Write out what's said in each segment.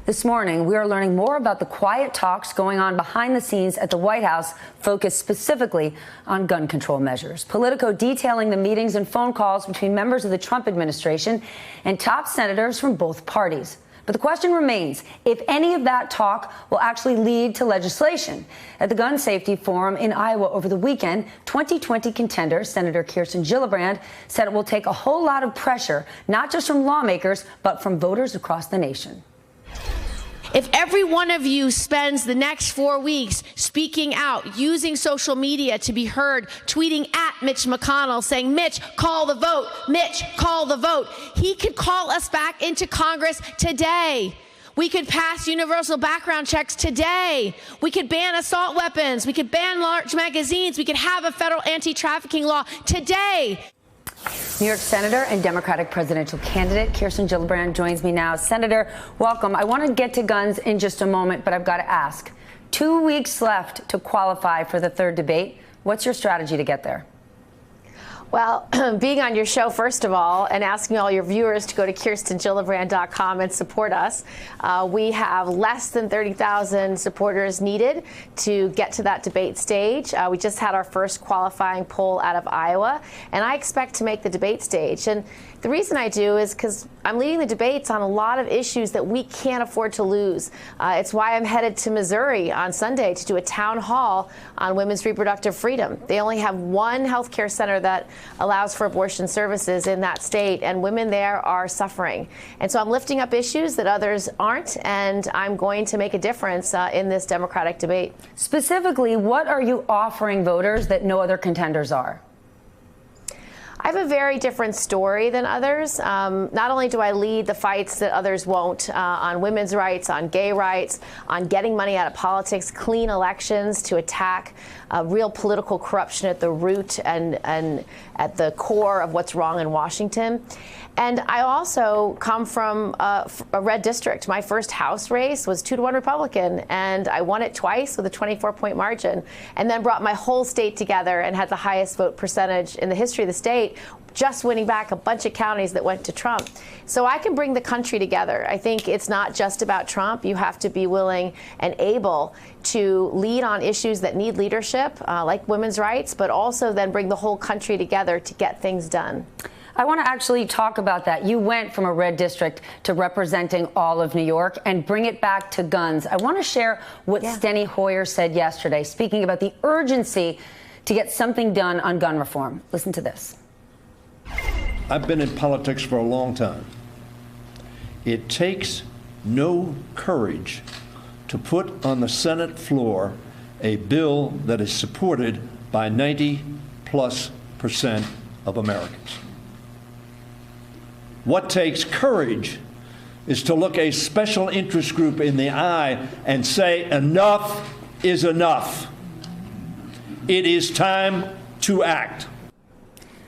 This morning, we are learning more about the quiet talks going on behind the scenes at the White House, focused specifically on gun control measures. Politico detailing the meetings and phone calls between members of the Trump administration and top senators from both parties. But the question remains if any of that talk will actually lead to legislation. At the Gun Safety Forum in Iowa over the weekend, 2020 contender Senator Kirsten Gillibrand said it will take a whole lot of pressure, not just from lawmakers, but from voters across the nation. If every one of you spends the next 4 weeks speaking out, using social media to be heard, tweeting at Mitch McConnell, saying, Mitch, call the vote, Mitch, call the vote, he could call us back into Congress today. We could pass universal background checks today. We could ban assault weapons. We could ban large magazines. We could have a federal anti-trafficking law today. New York Senator and Democratic presidential candidate Kirsten Gillibrand joins me now. Senator, welcome. I want to get to guns in just a moment, but I've got to ask. 2 weeks left to qualify for the third debate. What's your strategy to get there? Well, being on your show, first of all, and asking all your viewers to go to KirstenGillibrand.com and support us. We have less than 30,000 supporters needed to get to that debate stage. We just had our first qualifying poll out of Iowa, and I expect to make the debate stage. And the reason I do is because I'm leading the debates on a lot of issues that we can't afford to lose. It's why I'm headed to Missouri on Sunday to do a town hall on women's reproductive freedom. They only have one health care center that allows for abortion services in that state, and women there are suffering. And so I'm lifting up issues that others aren't, and I'm going to make a difference in this Democratic debate. Specifically, what are you offering voters that no other contenders are? I have a very different story than others. Not only do I lead the fights that others won't on women's rights, on gay rights, on getting money out of politics, clean elections to attack real political corruption at the root and at the core of what's wrong in Washington. And I also come from a red district. My first House race was 2-to-1 Republican, and I won it twice with a 24-point margin, and then brought my whole state together and had the highest vote percentage in the history of the state, just winning back a bunch of counties that went to Trump. So I can bring the country together. I think it's not just about Trump. You have to be willing and able to lead on issues that need leadership, like women's rights, but also then bring the whole country together to get things done. I want to actually talk about that. You went from a red district to representing all of New York and bring it back to guns. I want to share what Steny Hoyer said yesterday, speaking about the urgency to get something done on gun reform. Listen to this. I've been in politics for a long time. It takes no courage to put on the Senate floor a bill that is supported by 90+% of Americans. What takes courage is to look a special interest group in the eye and say, enough is enough. It is time to act.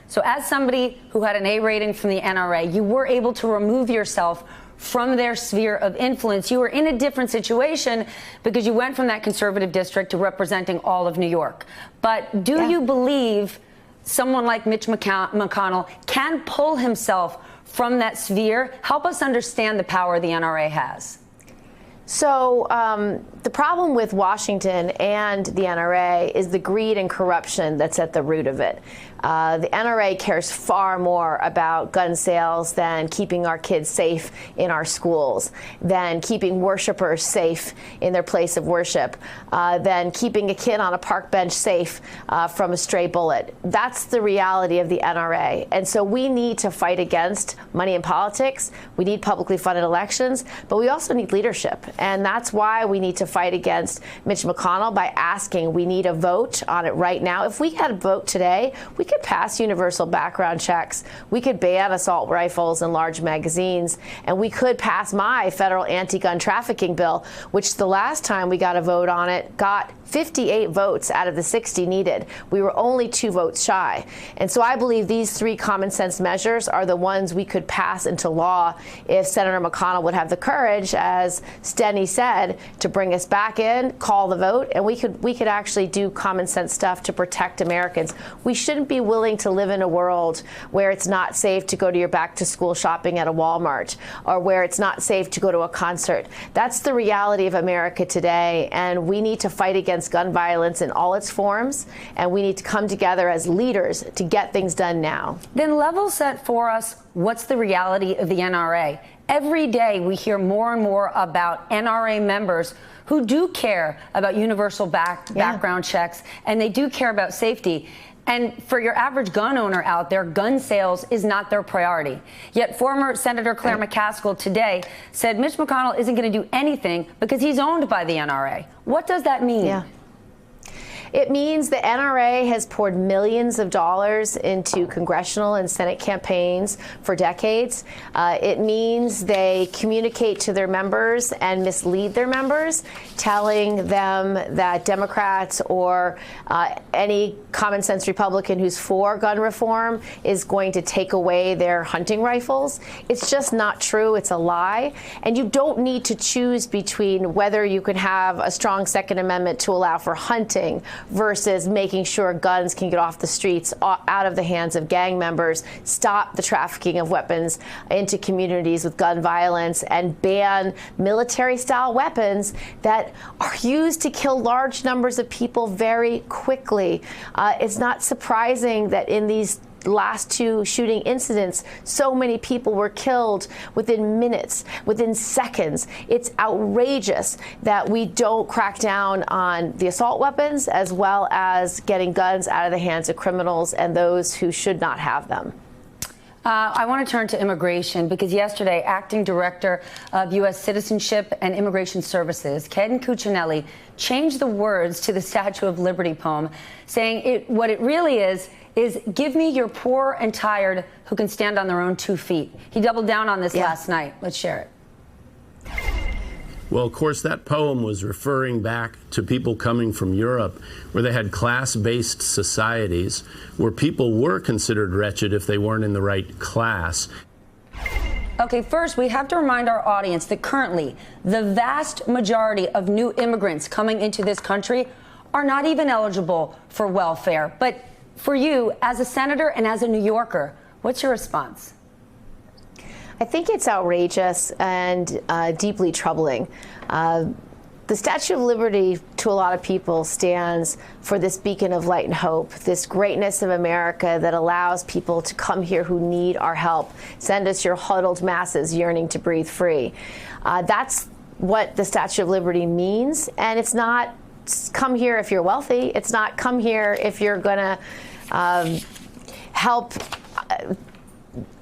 So as somebody who had an A rating from the NRA, you were able to remove yourself from their sphere of influence. You were in a different situation because you went from that conservative district to representing all of New York. But do you believe someone like Mitch McConnell can pull himself from that sphere? Help us understand the power the NRA has. So the problem with Washington and the NRA is the greed and corruption that's at the root of it. The NRA cares far more about gun sales than keeping our kids safe in our schools, than keeping worshipers safe in their place of worship, than keeping a kid on a park bench safe from a stray bullet. That's the reality of the NRA. And so we need to fight against money in politics. We need publicly funded elections, but we also need leadership. And that's why we need to fight against Mitch McConnell by asking, we need a vote on it right now. If we had a vote today, we could pass universal background checks. We could ban assault rifles and large magazines, and we could pass my federal anti-gun trafficking bill, which the last time we got a vote on it got 58 votes out of the 60 needed. We were only 2 votes shy. And so I believe these 3 common sense measures are the ones we could pass into law if Senator McConnell would have the courage, as Denny said, to bring us back in, call the vote, and we could actually do common sense stuff to protect Americans. We shouldn't be willing to live in a world where it's not safe to go to your back to school shopping at a Walmart, or where it's not safe to go to a concert. That's the reality of America today, and we need to fight against gun violence in all its forms, and we need to come together as leaders to get things done now. Then level set for us, what's the reality of the NRA? Every day we hear more and more about NRA members who do care about universal background checks, and they do care about safety. And for your average gun owner out there, gun sales is not their priority. Yet former Senator Claire McCaskill today said Mitch McConnell isn't going to do anything because he's owned by the NRA. What does that mean? Yeah. It means the NRA has poured millions of dollars into congressional and Senate campaigns for decades. It means they communicate to their members and mislead their members, telling them that Democrats or any common sense Republican who's for gun reform is going to take away their hunting rifles. It's just not true. It's a lie. And you don't need to choose between whether you can have a strong Second Amendment to allow for hunting versus making sure guns can get off the streets, out of the hands of gang members, stop the trafficking of weapons into communities with gun violence, and ban military-style weapons that are used to kill large numbers of people very quickly. It's not surprising that in these last two shooting incidents, so many people were killed within minutes, within seconds. It's outrageous that we don't crack down on the assault weapons as well as getting guns out of the hands of criminals and those who should not have them. I want to turn to immigration because yesterday, Acting Director of U.S. Citizenship and Immigration Services, Ken Cuccinelli, changed the words to the Statue of Liberty poem, saying what it really is give me your poor and tired who can stand on their own 2 feet. He doubled down on this last night. Let's share it. Well, of course, that poem was referring back to people coming from Europe, where they had class-based societies, where people were considered wretched if they weren't in the right class. Okay, first, we have to remind our audience that currently the vast majority of new immigrants coming into this country are not even eligible for welfare. But for you, as a senator and as a New Yorker, what's your response? I think it's outrageous and deeply troubling. The Statue of Liberty, to a lot of people, stands for this beacon of light and hope, this greatness of America that allows people to come here who need our help. Send us your huddled masses yearning to breathe free. That's what the Statue of Liberty means, and it's not come here if you're wealthy. It's not come here if you're going to help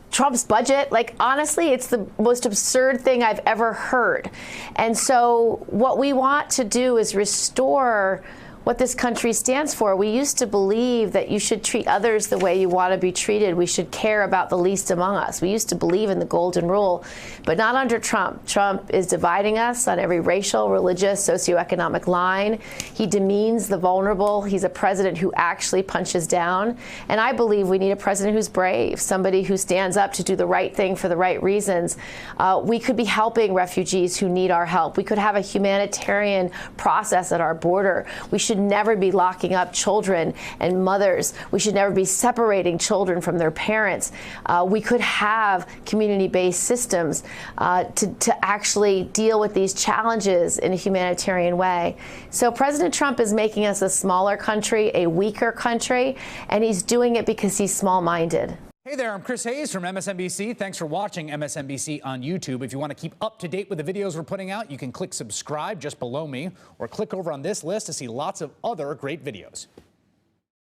Trump's budget. Like, honestly, it's the most absurd thing I've ever heard. And so what we want to do is restore what this country stands for. We used to believe that you should treat others the way you want to be treated. We should care about the least among us. We used to believe in the golden rule, but not under Trump. Trump is dividing us on every racial, religious, socioeconomic line. He demeans the vulnerable. He's a president who actually punches down. And I believe we need a president who's brave, somebody who stands up to do the right thing for the right reasons. We could be helping refugees who need our help. We could have a humanitarian process at our border. We should never be locking up children and mothers. We should never be separating children from their parents. We could have community-based systems to actually deal with these challenges in a humanitarian way. So President Trump is making us a smaller country, a weaker country, and he's doing it because he's small-minded. Hey there, I'm Chris Hayes from MSNBC. Thanks for watching MSNBC on YouTube. If you want to keep up to date with the videos we're putting out, you can click subscribe just below me or click over on this list to see lots of other great videos.